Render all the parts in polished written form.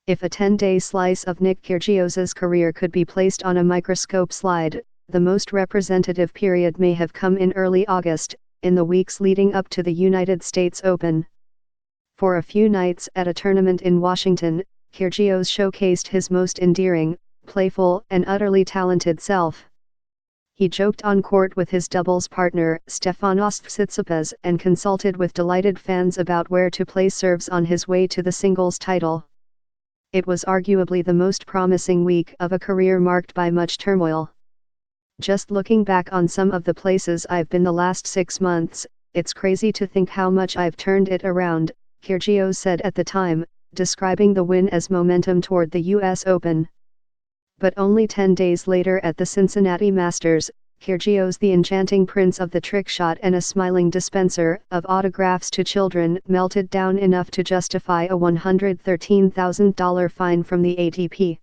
If a 10-day slice of Nick Kyrgios's career could be placed on a microscope slide, the most representative period may have come in early August, in the weeks leading up to the United States Open. For a few nights at a tournament in Washington, Kyrgios showcased his most endearing, playful and utterly talented self. He joked on court with his doubles partner, Stefanos Tsitsipas, and consulted with delighted fans about where to place serves on his way to the singles title. It was arguably the most promising week of a career marked by much turmoil. Just looking back on some of the places I've been the last 6 months, it's crazy to think how much I've turned it around, Kyrgios said at the time, describing the win as momentum toward the US Open. But only 10 days later at the Cincinnati Masters, Kyrgios, the enchanting prince of the trick shot and a smiling dispenser of autographs to children, melted down enough to justify a $113,000 fine from the ATP.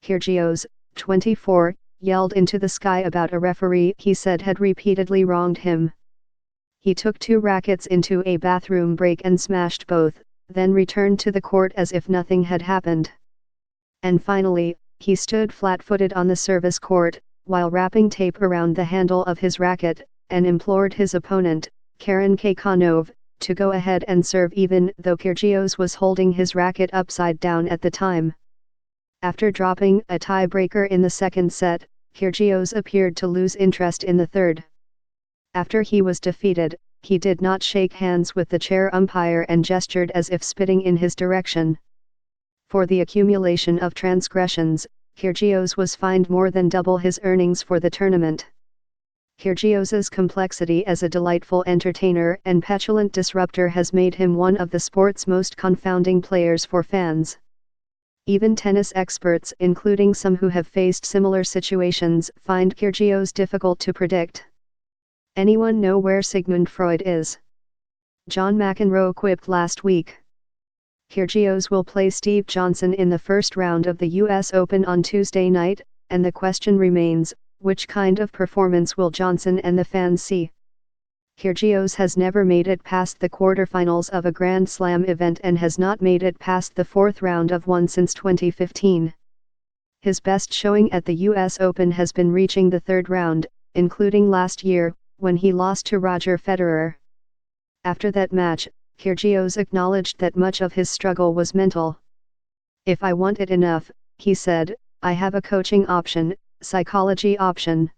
Kyrgios, 24, yelled into the sky about a referee he said had repeatedly wronged him. He took 2 rackets into a bathroom break and smashed both, then returned to the court as if nothing had happened. And finally, he stood flat-footed on the service court, while wrapping tape around the handle of his racket, and implored his opponent, Karen Khachanov, to go ahead and serve even though Kyrgios was holding his racket upside down at the time. After dropping a tiebreaker in the second set, Kyrgios appeared to lose interest in the third. After he was defeated, he did not shake hands with the chair umpire and gestured as if spitting in his direction. For the accumulation of transgressions, Kyrgios was fined more than double his earnings for the tournament. Kyrgios's complexity as a delightful entertainer and petulant disruptor has made him one of the sport's most confounding players for fans. Even tennis experts, including some who have faced similar situations, find Kyrgios difficult to predict. Anyone know where Sigmund Freud is? John McEnroe quipped last week. Kyrgios will play Steve Johnson in the first round of the US Open on Tuesday night, and the question remains, which kind of performance will Johnson and the fans see? Kyrgios has never made it past the quarterfinals of a Grand Slam event and has not made it past the 4th round of one since 2015. His best showing at the US Open has been reaching the 3rd round, including last year, when he lost to Roger Federer. After that match, Kyrgios acknowledged that much of his struggle was mental. "If I want it enough," he said, "I have a coaching option, psychology option."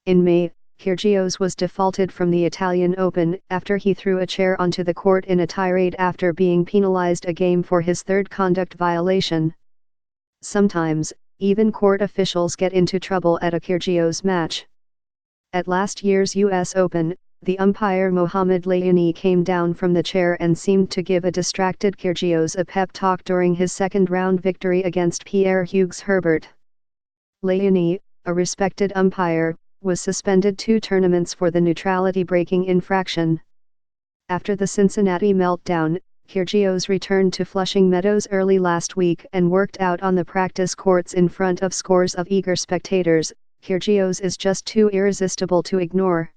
In May, Kyrgios was defaulted from the Italian Open after he threw a chair onto the court in a tirade after being penalized a game for his 3rd conduct violation. Sometimes, even court officials get into trouble at a Kyrgios match. At last year's US Open, the umpire Mohamed Layani came down from the chair and seemed to give a distracted Kyrgios a pep talk during his second-round victory against Pierre-Hugues Herbert. Layani, a respected umpire, was suspended 2 tournaments for the neutrality-breaking infraction. After the Cincinnati meltdown, Kyrgios returned to Flushing Meadows early last week and worked out on the practice courts in front of scores of eager spectators. Kyrgios is just too irresistible to ignore.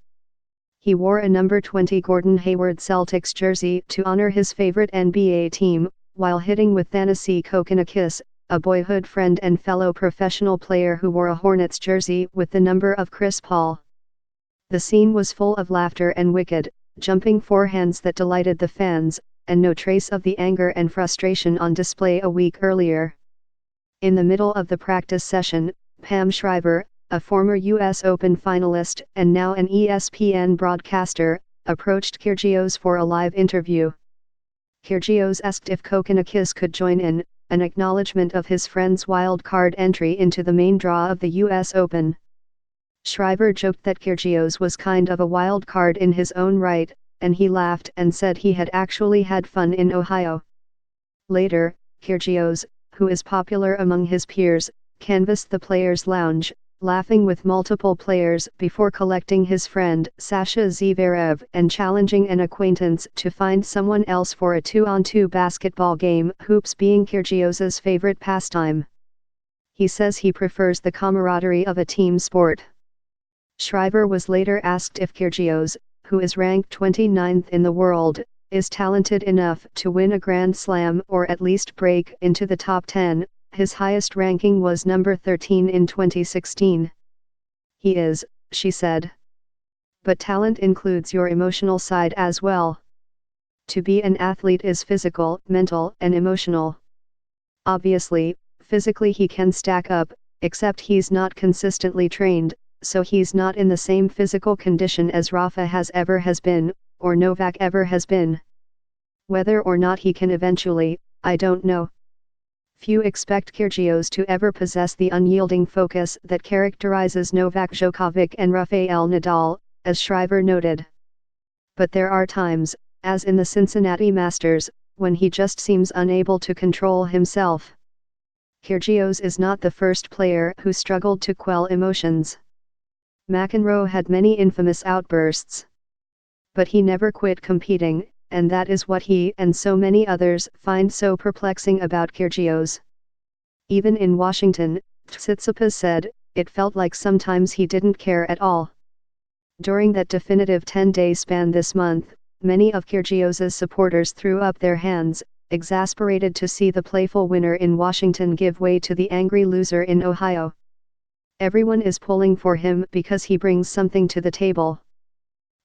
He wore a number 20 Gordon Hayward Celtics jersey to honor his favorite NBA team, while hitting with Thanasi Kokkinakis, a boyhood friend and fellow professional player who wore a Hornets jersey with the number of Chris Paul. The scene was full of laughter and wicked, jumping forehands that delighted the fans, and no trace of the anger and frustration on display a week earlier. In the middle of the practice session, Pam Shriver, a former US Open finalist and now an ESPN broadcaster, approached Kyrgios for a live interview. Kyrgios asked if Kokkinakis could join in, an acknowledgement of his friend's wild card entry into the main draw of the US Open. Shriver joked that Kyrgios was kind of a wild card in his own right, and he laughed and said he had actually had fun in Ohio. Later, Kyrgios, who is popular among his peers, canvassed the players' lounge, laughing with multiple players before collecting his friend Sasha Zverev and challenging an acquaintance to find someone else for a 2-on-2 basketball game, hoops being Kyrgios's favorite pastime. He says he prefers the camaraderie of a team sport. Shriver was later asked if Kyrgios, who is ranked 29th in the world, is talented enough to win a Grand Slam or at least break into the top 10, his highest ranking was number 13 in 2016. He is, she said. But talent includes your emotional side as well. To be an athlete is physical, mental, and emotional. Obviously, physically he can stack up, except he's not consistently trained, so he's not in the same physical condition as Rafa has been, or Novak ever has been. Whether or not he can eventually, I don't know. Few expect Kyrgios to ever possess the unyielding focus that characterizes Novak Djokovic and Rafael Nadal, as Shriver noted. But there are times, as in the Cincinnati Masters, when he just seems unable to control himself. Kyrgios is not the first player who struggled to quell emotions. McEnroe had many infamous outbursts. But he never quit competing, and that is what he and so many others find so perplexing about Kyrgios. Even in Washington, Tsitsipas said, it felt like sometimes he didn't care at all. During that definitive 10-day span this month, many of Kyrgios's supporters threw up their hands, exasperated to see the playful winner in Washington give way to the angry loser in Ohio. Everyone is pulling for him because he brings something to the table.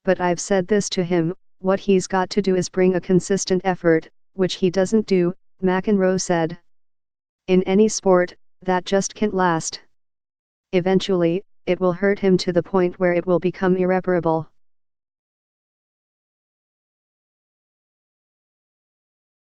But I've said this to him, what he's got to do is bring a consistent effort, which he doesn't do, McEnroe said. In any sport, that just can't last. Eventually, it will hurt him to the point where it will become irreparable.